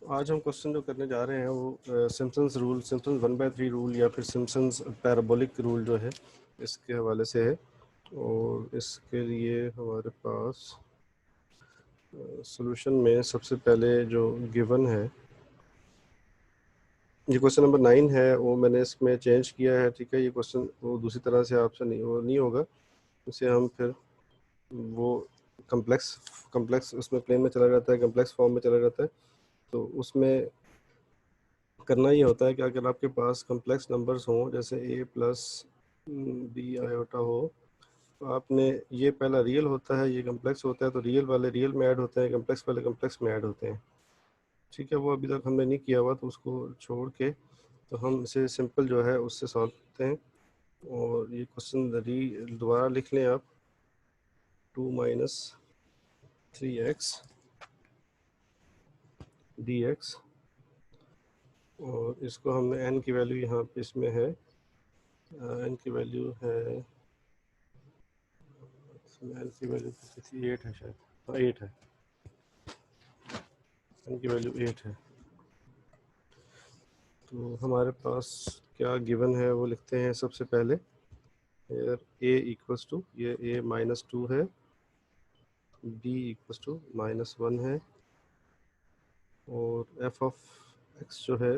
आज हम क्वेश्चन जो करने जा रहे हैं वो सिम्पसन्स रूल, सिम्पसन्स 1/3 रूल या फिर सिम्पसन्स पैराबोलिक रूल जो है इसके हवाले से है। और इसके लिए हमारे पास सॉल्यूशन में सबसे पहले जो गिवन है, ये क्वेश्चन नंबर 9 है, वो मैंने इसमें चेंज किया है। ठीक है, ये क्वेश्चन वो दूसरी तरह से आपसे नहीं होगा। इसे हम फिर वो कम्प्लेक्स कम्प्लेक्स उसमें प्लेन में चला जाता है, कम्प्लेक्स फॉर्म में चला जाता है। तो उसमें करना ये होता है कि अगर आपके पास कम्प्लेक्स नंबर्स हों, जैसे a प्लस बी आयोटा हो, तो आपने ये पहला रियल होता है, ये कम्प्लेक्स होता है, तो रियल वाले रियल में ऐड होते हैं, कम्प्लेक्स वाले कम्प्लेक्स में ऐड होते हैं। ठीक है, वो अभी तक हमने नहीं किया हुआ, तो उसको छोड़ के तो हम इसे सिंपल जो है उससे सॉल्व करते हैं। और ये क्वेश्चन दोबारा लिख लें आप, 2 माइनस 3x dx, और इसको हमने n की वैल्यू यहाँ पे इसमें है, n की वैल्यू है, n की वैल्यू कितनी थी, 8 है शायद, हाँ 8 है, n की वैल्यू 8 है। तो हमारे पास क्या गिवन है वो लिखते हैं सबसे पहले। a इक्वल्स टू, ये a -2 है, b इक्वल्स टू -1 है, और f ऑफ x जो है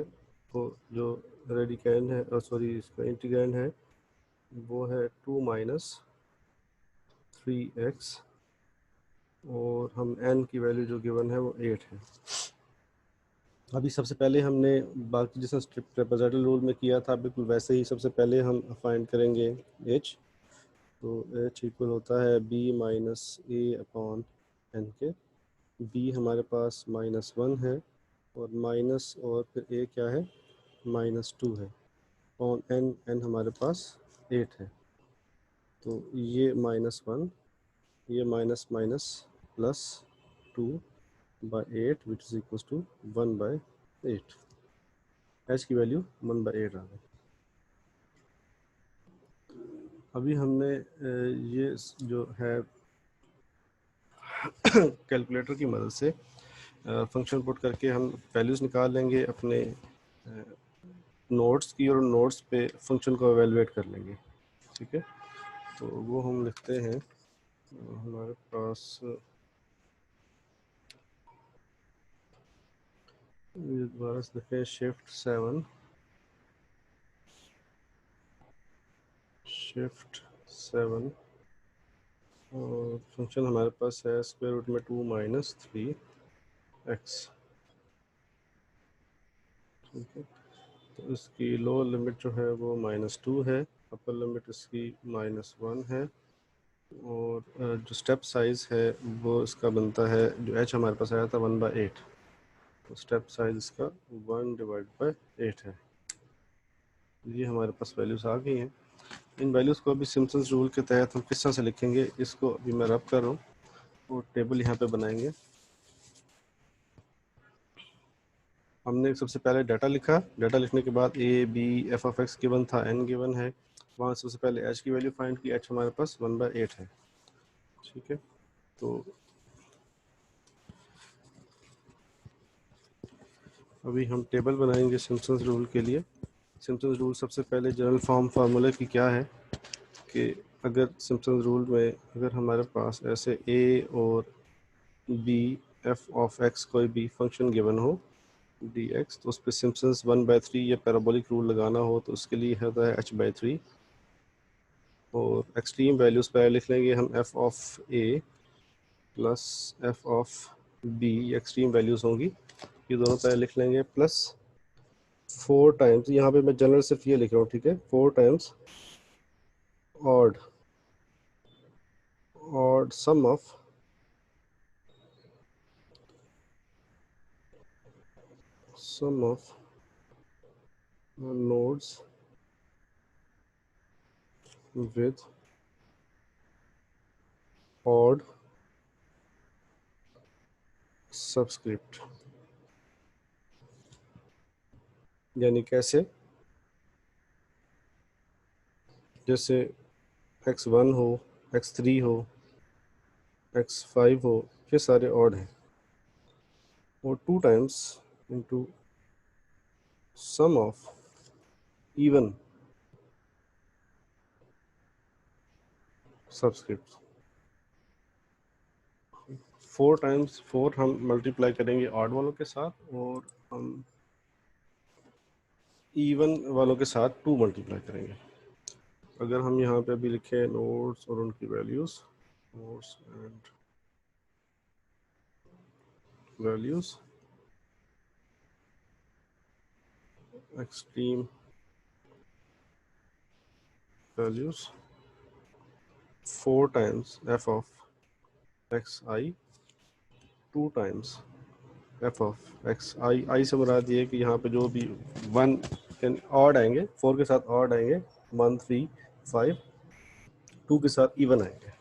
वो जो रेडिकैंड है, और सॉरी इसका इंटीग्रैंड है, वो है 2 माइनस 3x, और हम n की वैल्यू जो गिवन है वो 8 है। अभी सबसे पहले हमने बाकी जैसा ट्रेपेजॉइडल रूल में किया था, बिल्कुल वैसे ही सबसे पहले हम फाइंड करेंगे h। तो h इक्वल होता है b माइनस ए अपॉन एन के। b हमारे पास -1 है, और माइनस और फिर a क्या है, -2 है, अपॉन n हमारे पास 8 है। तो ये -1, ये minus minus plus 2/8 which is equal to 1/8। h की वैल्यू 1/8 आ गई। अभी हमने ये जो है कैलकुलेटर की मदद से फंक्शन पुट करके हम वैल्यूज़ निकाल लेंगे अपने नोट्स की, और नोट्स पे फंक्शन को एवेलुएट कर लेंगे। ठीक है, तो वो हम लिखते हैं, हमारे पास दोबारा से लिखते हैं, शिफ्ट 7, और फंक्शन हमारे पास है स्क्वायर रूट में 2 माइनस 3x। ठीक है, तो इसकी लोअर लिमिट जो है वो -2 है, अपर लिमिट इसकी -1 है, और जो स्टेप साइज़ है वो इसका बनता है, जो h हमारे पास आया था 1/8, तो स्टेप साइज़ इसका 1/8 है। ये हमारे पास वैल्यूज़ आ गई हैं। इन वैल्यूज़ को अभी सिम्पसन्स रूल के तहत हम किस तरह से लिखेंगे, इसको अभी मैं रब कर रहा हूँ, और टेबल यहाँ पे बनाएंगे। हमने सबसे पहले डाटा लिखा, डाटा लिखने के बाद a b f of x given था, n गिवन है, वहाँ सबसे पहले h की वैल्यू फाइंड की, h हमारे पास 1/8 है। ठीक है, तो अभी हम टेबल बनाएंगे सिम्पसन्स रूल के लिए। सिम्पसन्स रूल सबसे पहले जनरल फॉर्म फार्मूले की क्या है कि अगर सिम्पसन्स रूल में अगर हमारे पास ऐसे a और b f ऑफ x कोई भी फंक्शन गिवन हो dx, तो उस पर सिम्पसन्स 1/3 या पैराबोलिक रूल लगाना हो, तो उसके लिए होता है h/3। और एक्सट्रीम वैल्यूज़ पर लिख लेंगे हम f of a plus f of b, extreme values होंगी, ये दोनों पहले लिख लेंगे, प्लस 4 टाइम्स, यहाँ पे मैं जनरल सिर्फ ये लिख रहा हूँ, ठीक है, 4 times odd sum of nodes with odd subscript. यानी कैसे, जैसे x1 हो, x3 हो, x5 हो, ये सारे ऑड हैं, और 2 times into sum of even subscript. 4 times 4 हम मल्टीप्लाई करेंगे ऑड वालों के साथ और हम इवन वालों के साथ 2 मल्टीप्लाई करेंगे। अगर हम यहाँ पे अभी लिखें नोट्स और उनकी values, notes and values extreme values 4 times F of X I 2 times F of X I. I से मुराद ये है कि यहाँ पे जो भी 1 ऑड आएंगे, 4 के साथ ऑड आएंगे, 1 3 5, 2 के साथ इवन आएंगे।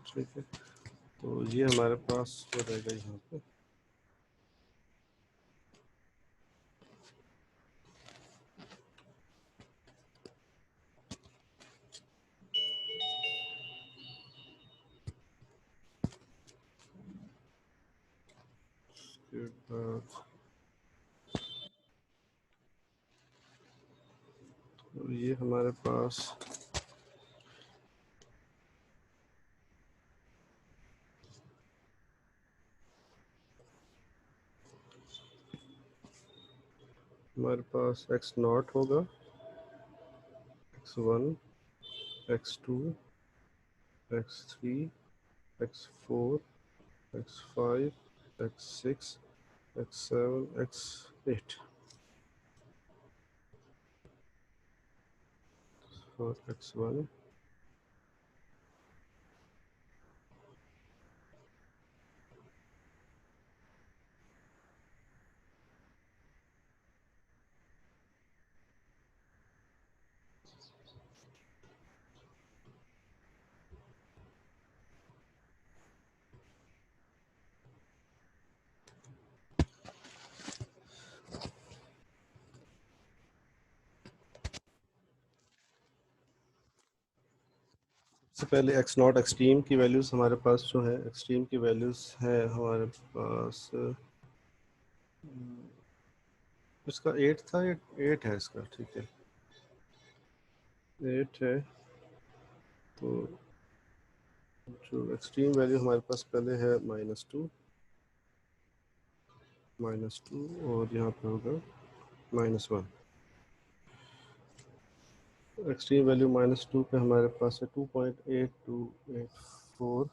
ठीक है, तो ये हमारे पास हो जाएगा यहाँ पे। तो ये हमारे पास एक्स नॉट होगा, x1, x2, x3, x4, x5, x6, x7, x8 for x1, सबसे पहले एक्स नॉट एक्सट्रीम की वैल्यूज़ हमारे पास जो है, एक्सट्रीम की वैल्यूज़ है हमारे पास, इसका 8 था, 8 है इसका। ठीक है, 8 है। तो जो एक्सट्रीम वैल्यू हमारे पास पहले है -2, और यहाँ पे होगा -1। एक्सट्रीम वैल्यू -2 पे हमारे पास है 2.8284।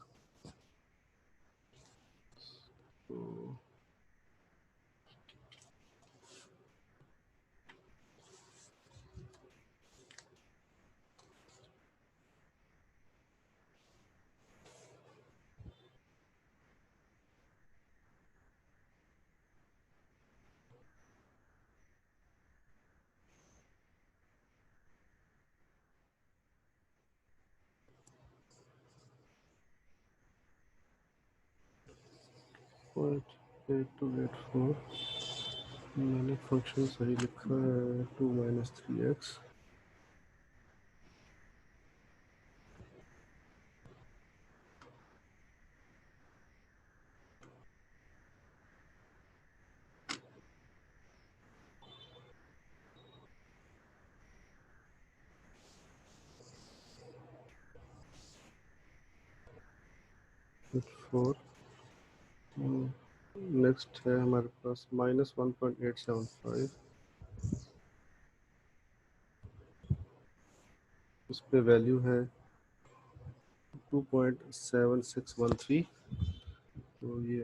तो 0.8284, मैंने फंक्शन सही लिखा है, 2 - 3x। फोर। नेक्स्ट है हमारे पास -1.875, उस पर वैल्यू है 2.7613। तो ये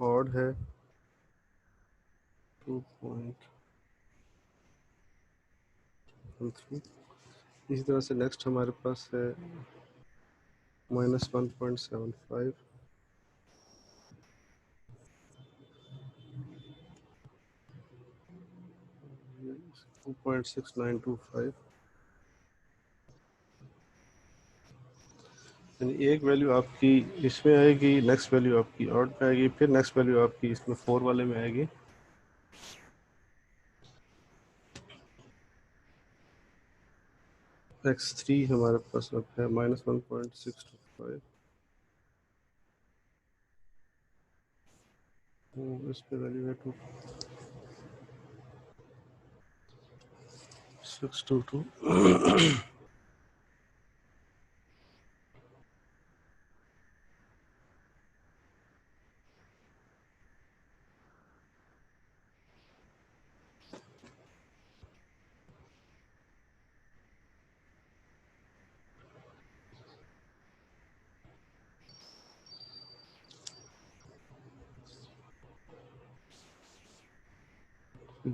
ऑड है 2.13। इसी तरह से नेक्स्ट हमारे पास है -1.75, 2.6925। यानी एक वैल्यू आपकी इसमें आएगी, नेक्स्ट वैल्यू आपकी ऑड में आएगी, फिर नेक्स्ट वैल्यू आपकी इसमें 4 वाले में आएगी। x3 हमारे पास अब है -1.625, इस पे वैल्यू है 2622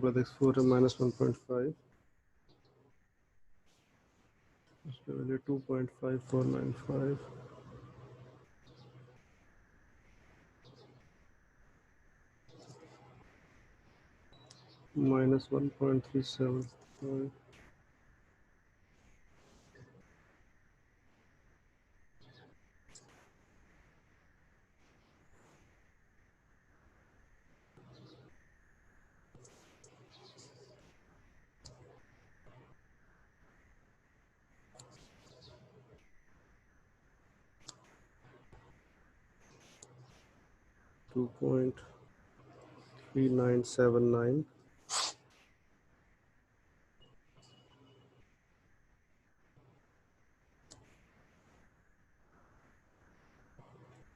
बाद x4 है -1.5, इस पे वैल्यू 2.5495 -1.37 2.3979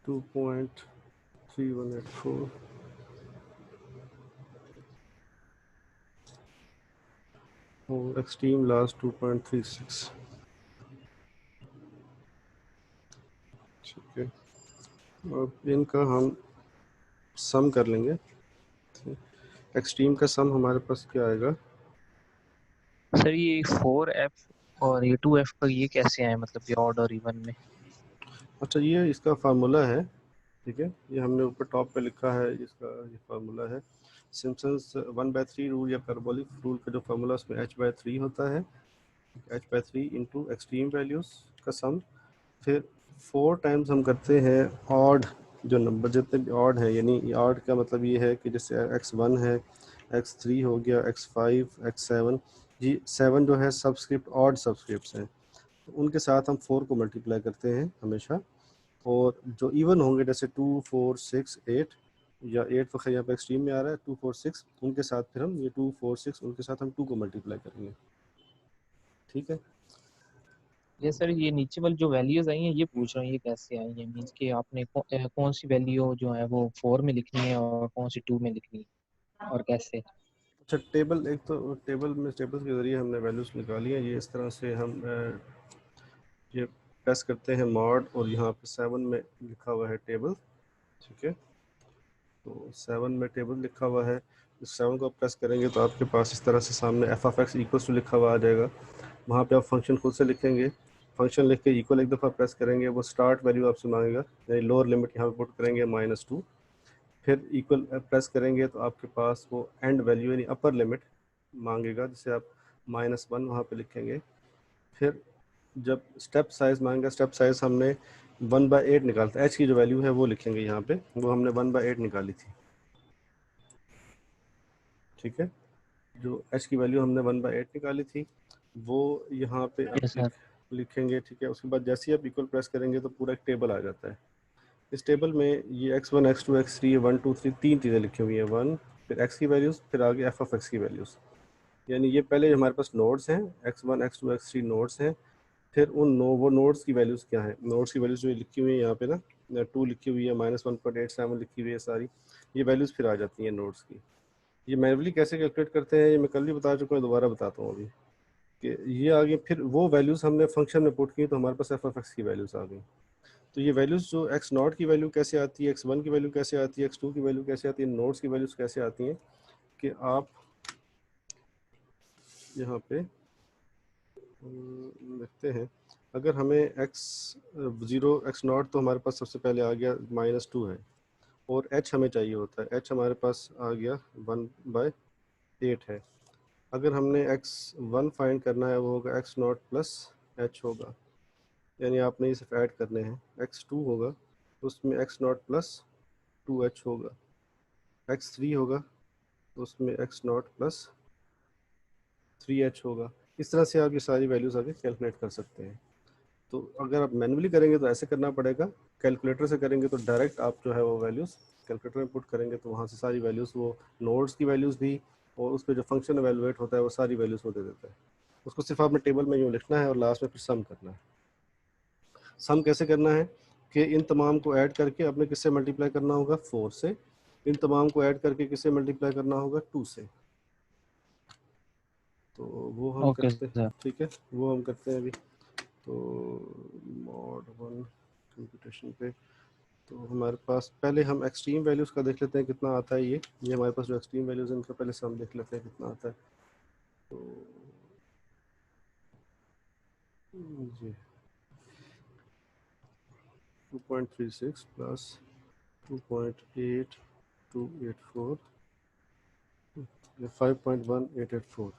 2.3184 और एक्सट्रीम लास्ट 2.36। ठीक है, अब इनका हम सम कर लेंगे। एक्सट्रीम का सम हमारे पास क्या आएगा? सर ये 4F और ये 2F का ये कैसे आए, मतलब ये ऑड और इवन में? अच्छा, ये इसका फार्मूला है। ठीक है, ये हमने ऊपर टॉप पे लिखा है, इसका ये फार्मूला है सिम्पसन्स 1/3 रूल या पैराबोलिक रूल का जो फार्मूला उसमें h/3 होता है, h/3 इंटू एक्सट्रीम वैल्यूज़ का सम, फिर 4 टाइम्स हम करते हैं ऑड जो नंबर जितने भी ऑड है, यानी ऑड का मतलब ये है कि जैसे x1 है, x3 हो गया, x5, x7, जी 7 जो है सबस्क्रिप्ट ऑड सबस्क्रिप्ट्स हैं, तो उनके साथ हम 4 को मल्टीप्लाई करते हैं हमेशा। और जो इवन होंगे जैसे 2, 4, 6, 8 या 8 तो खैर यहाँ पे एक्सट्रीम में आ रहा है, 2, 4, 6 उनके साथ फिर हम ये 2, 4, 6 उनके साथ हम 2 को मल्टीप्लाई करेंगे। ठीक है, ये सर ये नीचे वाली जो वैल्यूज आई हैं ये पूछ रहा हूँ ये कैसे आई है, मीन्स कि आपने कौन सी वैल्यू जो है वो 4 में लिखनी है और कौन सी 2 में लिखनी है और कैसे? अच्छा टेबल, एक तो टेबल में टेबल के ज़रिए हमने वैल्यूज़ निकाली हैं। ये इस तरह से हम ये प्रेस करते हैं मॉड और यहाँ पे 7 में लिखा हुआ है टेबल। ठीक है, तो 7 में टेबल लिखा हुआ है, इस 7 को प्रेस करेंगे तो आपके पास इस तरह से सामने f(x) इक्वल्स टू लिखा हुआ आ जाएगा। वहाँ पे आप फंक्शन खुद से लिखेंगे, फंक्शन लिख के इक्वल एक दफ़ा प्रेस करेंगे, वो स्टार्ट वैल्यू आपसे मांगेगा, यानी लोअर लिमिट यहाँ पे पुट करेंगे -2, फिर इक्वल प्रेस करेंगे तो आपके पास वो एंड वैल्यू यानी अपर लिमिट मांगेगा, जिसे आप -1 वहाँ पे लिखेंगे। फिर जब स्टेप साइज़ मांगेगा, स्टेप साइज़ हमने 1/8 निकालता है, एच की जो वैल्यू है वो लिखेंगे यहाँ पे, वो हमने 1/8 निकाली थी। ठीक है, जो एच की वैल्यू हमने 1/8 निकाली थी वो यहाँ पे आप यस सर। लिखेंगे। ठीक है, उसके बाद जैसे ही आप इक्वल प्रेस करेंगे तो पूरा एक टेबल आ जाता है। इस टेबल में ये x1, x2, x3, 1, 2, 3 तीन चीज़ें लिखी हुई हैं, 1 फिर x की वैल्यूज़, फिर आगे f(x) की वैल्यूज़, यानी ये पहले हमारे पास नोड्स हैं, x1, x2, x3 नोड्स हैं। फिर वो नोड्स की वैल्यूज़ क्या हैं, नोड्स की वैल्यूज़ जो लिखी हुई है यहाँ पे ना, 2 लिखी हुई है, -1.87 लिखी हुई है, सारी ये वैल्यूज़ फिर आ जाती हैं नोड्स की। ये मैनुअली कैसे कैलकुलेट करते हैं ये मैं कल भी बता चुका हूँ, दोबारा बताता हूँ अभी कि ये आगे फिर वो वैल्यूज़ हमने फंक्शन में पुट की तो हमारे पास f(x) की वैल्यूज़ आ गई। तो ये वैल्यूज़ जो x0 की वैल्यू कैसे आती है, x1 की वैल्यू कैसे आती है, x2 की वैल्यू कैसे आती है, नोड्स की वैल्यूज़ कैसे आती हैं, कि आप यहाँ पे देखते हैं, अगर हमें x0 x0 तो हमारे पास सबसे पहले आ गया -2 है, और h हमें चाहिए होता है, h हमारे पास आ गया 1/8 है। अगर हमने x1 फाइंड करना है वो होगा x0 प्लस h होगा, यानी आपने ये सिर्फ ऐड करने हैं। x2 होगा तो उसमें x0 प्लस 2h होगा, x3 होगा तो उसमें x0 प्लस 3h होगा। इस तरह से आप ये सारी वैल्यूज़ आगे कैलकुलेट कर सकते हैं। तो अगर आप मैन्युअली करेंगे तो ऐसे करना पड़ेगा, कैलकुलेटर से करेंगे तो डायरेक्ट आप जो है वो वैल्यूज़ कैलकुलेटर में पुट करेंगे तो वहाँ से सारी वैल्यूज़, वो नोड्स की वैल्यूज़ भी और उस पर जो फंक्शन एवेलुएट होता है वो सारी वैल्यूज़ वो दे देता है। उसको सिर्फ आपने टेबल में यूँ लिखना है और लास्ट में फिर सम करना है। सम कैसे करना है कि इन तमाम को ऐड करके अपने किससे मल्टीप्लाई करना होगा, 4 से। इन तमाम को ऐड करके किससे मल्टीप्लाई करना होगा, 2 से। तो वो हम ओके करते हैं, सर। ठीक है, वो हम करते हैं अभी। तो मॉड 1 कंप्यूटेशन पे तो हमारे पास पहले हम एक्सट्रीम वैल्यूज़ का देख लेते हैं कितना आता है। ये हमारे पास जो एक्सट्रीम वैल्यूज़ हैं इनका पहले सम देख लेते हैं कितना आता है। तो ये 2.36 प्लस 2.8284 ये 5.1884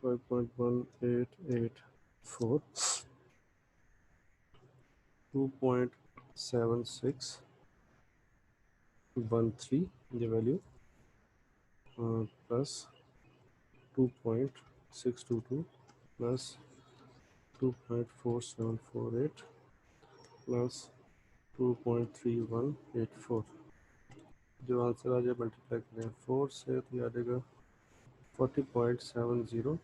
5.1884 2.7613 ये वैल्यू प्लस 2.622 प्लस 2.4748 प्लस 2.3184 जो आंसर आ जाए मल्टीप्लाई करें 4 से तो ये आ जाएगा 40.706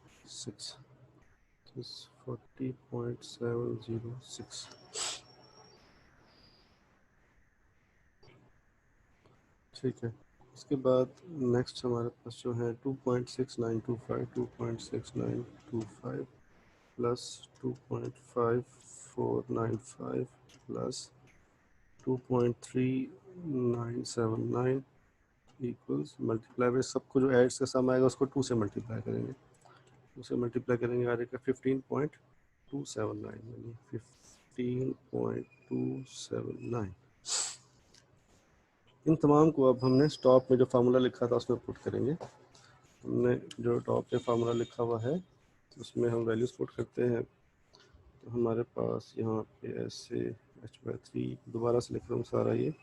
40.706। ठीक है, इसके बाद नेक्स्ट हमारे पास जो है 2.6925 2.6925 प्लस 2.5495 प्लस 2.3979 इक्वल्स मल्टीप्लाई में सबको जो एड्स का सम आएगा उसको 2 से मल्टीप्लाई करेंगे। 2 से मल्टीप्लाई करेंगे आ जाएगा 15.279 यानी 15.279। इन तमाम को अब हमने टॉप में जो फार्मूला लिखा था उसमें पुट करेंगे। हमने जो टॉप पे फार्मूला लिखा हुआ है तो उसमें हम वैल्यूज पुट करते हैं। तो हमारे पास यहाँ पे ऐसे h/3 दोबारा से लिख रहा हूँ सारा ये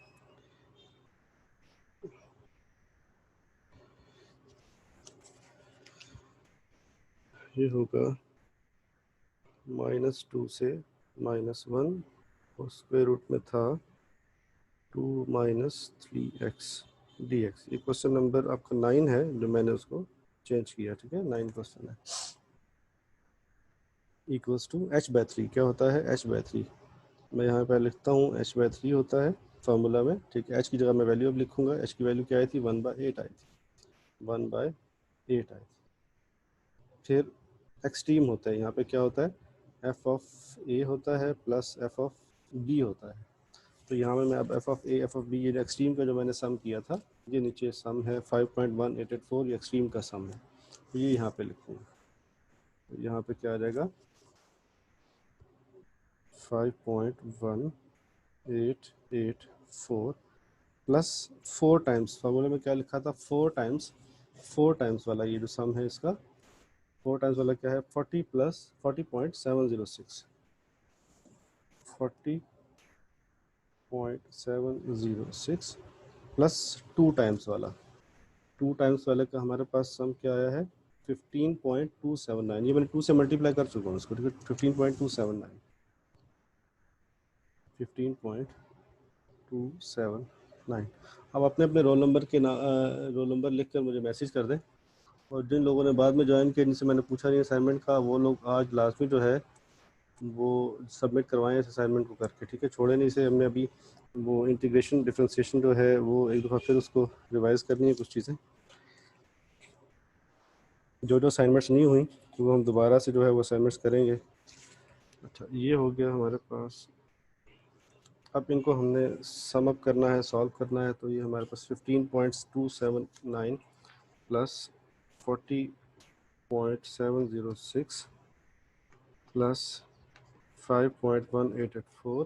होगा -2 से -1 और स्क्वायर रूट में था 2 - 3x dx। ये क्वेश्चन नंबर आपका 9 है जो मैंने उसको चेंज किया, ठीक है, 9 क्वेश्चन है। इक्वल्स टू h/3 क्या होता है, h/3 मैं यहाँ पर लिखता हूँ h/3 होता है फार्मूला में, ठीक है। h की जगह मैं वैल्यू अब लिखूंगा। h की वैल्यू क्या आई थी, 1/8 आई थी, 1/8 आई थी। फिर एक्सट्रीम होता है, यहाँ पे क्या होता है, f ऑफ a होता है प्लस f ऑफ b होता है। तो यहाँ में मैं अब f of a f of b ये एक्सट्रीम का जो मैंने सम किया था ये नीचे सम है 5.1884 ये एक्सट्रीम का सम है, तो ये यहाँ पे लिखूँगा। तो यहाँ पे क्या आ जाएगा 5.1884 प्लस 4 टाइम्स, फार्मूले में क्या लिखा था 4 टाइम्स वाला ये जो सम है इसका 4 टाइम्स वाला क्या है 40 प्लस 40.706 40.706 प्लस 2 टाइम्स वाला 2 टाइम्स वाले का हमारे पास सम क्या आया है 15.279। ये मैंने 2 से मल्टीप्लाई कर चुका हूँ इसको, ठीक है। 15.279 15.279। अब अपने अपने रोल नंबर के रोल नंबर लिखकर मुझे मैसेज कर दें। और जिन लोगों ने बाद में ज्वाइन किया जिनसे मैंने पूछा नहीं असाइनमेंट का, वो लोग आज लास्ट में जो है वो सबमिट करवाएं इस असाइनमेंट को करके, ठीक है। छोड़े नहीं इसे, हमने अभी वो इंटीग्रेशन डिफरेंशिएशन जो है वो एक दफ़ा फिर उसको रिवाइज़ करनी है कुछ चीज़ें जो असाइनमेंट्स नहीं हुई तो वो हम दोबारा से जो है वो असाइनमेंट्स करेंगे। अच्छा, ये हो गया हमारे पास। अब इनको हमने सम अप करना है, सॉल्व करना है। तो ये हमारे पास 15.279 प्लस 40.706 प्लस 5.1884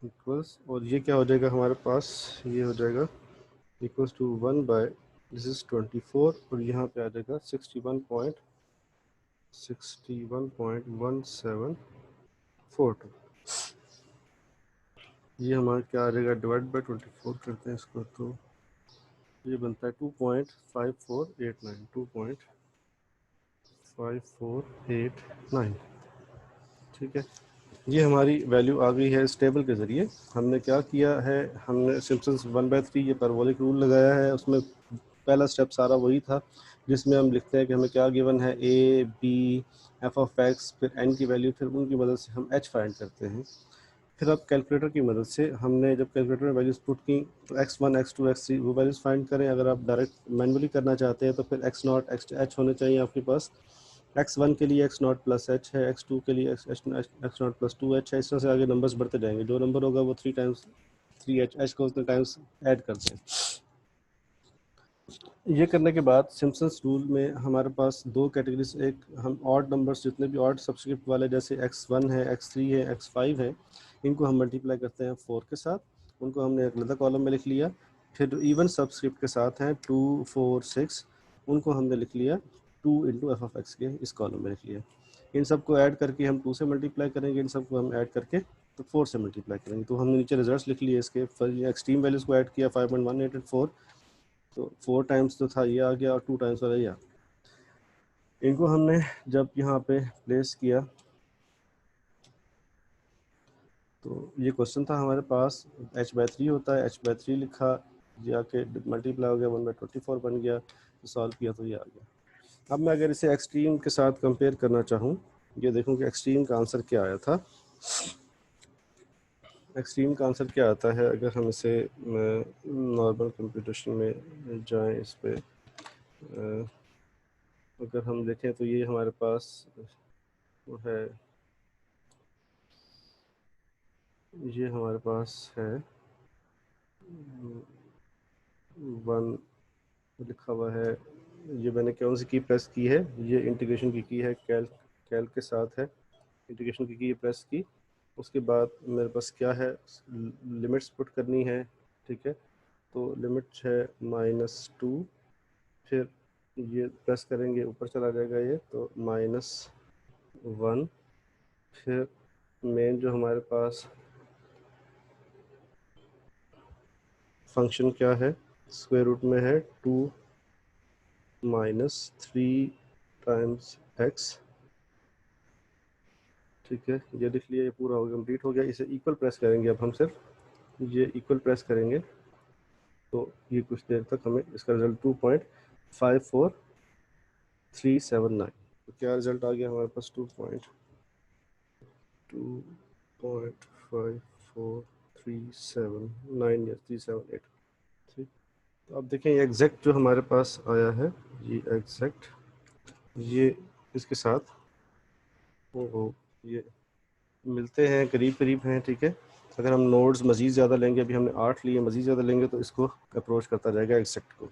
इक्वल्स, और ये क्या हो जाएगा हमारे पास, ये हो जाएगा equals to 1 by this is 24 और यहाँ पे आ जाएगा 61.1742। ये हमारा क्या आ जाएगा डिवाइड बाय 24 करते हैं इसको तो ये बनता है 2.5489 2.5489, ठीक है। ये हमारी वैल्यू आ गई है इस टेबल के ज़रिए। हमने क्या किया है, हमने सिम्पसन्स 1/3 ये पैराबोलिक रूल लगाया है। उसमें पहला स्टेप सारा वही था जिसमें हम लिखते हैं कि हमें क्या गिवन है, A B F of X, फिर एन की वैल्यू, फिर उनकी मदद से हम एच फाइंड करते हैं। फिर अब कैलकुलेटर की मदद से हमने जब कैलकुलेटर में वैल्यूज़ पुट की तो x1 x2 x3 वो वैल्यूज़ फाइंड करें। अगर आप डायरेक्ट मैनुअली करना चाहते हैं तो फिर x0 x होने चाहिए आपके पास। x1 के लिए x0 प्लस h है, x2 के लिए x0 प्लस 2h है। इस तरह से आगे नंबर्स बढ़ते जाएंगे, जो नंबर होगा वो 3 टाइम्स 3h, h को उतने टाइम्स ऐड करते हैं। ये करने के बाद सिम्पसन्स रूल में हमारे पास दो कैटेगरीज, एक हम ऑड नंबर्स जितने भी ऑड सबस्क्रिप्ट वाले जैसे x1 है, x3 है, x5 है, इनको हम मल्टीप्लाई करते हैं 4 के साथ, उनको हमने एक अलग कॉलम में लिख लिया। फिर इवन सबस्क्रिप्ट के साथ हैं 2 4 6, उनको हमने लिख लिया 2 इंटू एफ ऑफ एक्स के इस कॉलम में लिख लिया। इन सबको ऐड करके हम 2 से मल्टीप्लाई करेंगे, इन सबको हम ऐड करके तो 4 से मल्टीप्लाई करेंगे। तो हमने नीचे रिजल्ट्स लिख लिए इसके, एक्सट्रीम वैल्यूज़ को ऐड किया 5.184, तो 4 टाइम्स जो था ये आ गया और 2 टाइम्स वाला ये आ गया। इनको हमने जब यहाँ पे प्लेस किया तो ये क्वेश्चन था हमारे पास, h/3 होता है, h/3 लिखा, ये आके मल्टीप्लाई हो गया 1/24 बन गया, तो सॉल्व किया तो ये आ गया। अब मैं अगर इसे एक्सट्रीम के साथ कंपेयर करना चाहूँ, ये देखूँ कि एक्सट्रीम का आंसर क्या आया था। एक्सट्रीम का आंसर क्या आता है अगर हम इसे नॉर्मल कंप्यूटेशन में जाएं, इस पर अगर हम देखें तो ये हमारे पास वो है, ये हमारे पास है 1 लिखा हुआ है। ये मैंने कौन सी की प्रेस की है, ये इंटीग्रेशन की है, कैल के साथ है, इंटीग्रेशन की प्रेस की। उसके बाद मेरे पास क्या है, लिमिट्स पुट करनी है, ठीक है। तो लिमिट है -2, फिर ये प्रेस करेंगे ऊपर चला जाएगा ये, तो -1, फिर मेन जो हमारे पास फंक्शन क्या है, स्क्वायर रूट में है 2 -3 टाइम्स x, ठीक है। ये लिख लिया, ये पूरा हो गया, कंप्लीट हो गया। इसे इक्वल प्रेस करेंगे, अब हम सिर्फ ये इक्वल प्रेस करेंगे तो ये कुछ देर तक हमें इसका रिजल्ट 2.54379, तो क्या रिजल्ट आ गया हमारे पास, 2.54379 या 378, ठीक। तो अब देखें ये एग्जैक्ट जो हमारे पास आया है, ये एग्जैक्ट ये इसके साथ वो ये मिलते हैं, करीब करीब हैं, ठीक है। अगर हम नोड्स मज़ीद ज़्यादा लेंगे, अभी हमने 8 लिए, मज़ीद ज़्यादा लेंगे तो इसको अप्रोच करता जाएगा एग्जैक्ट को।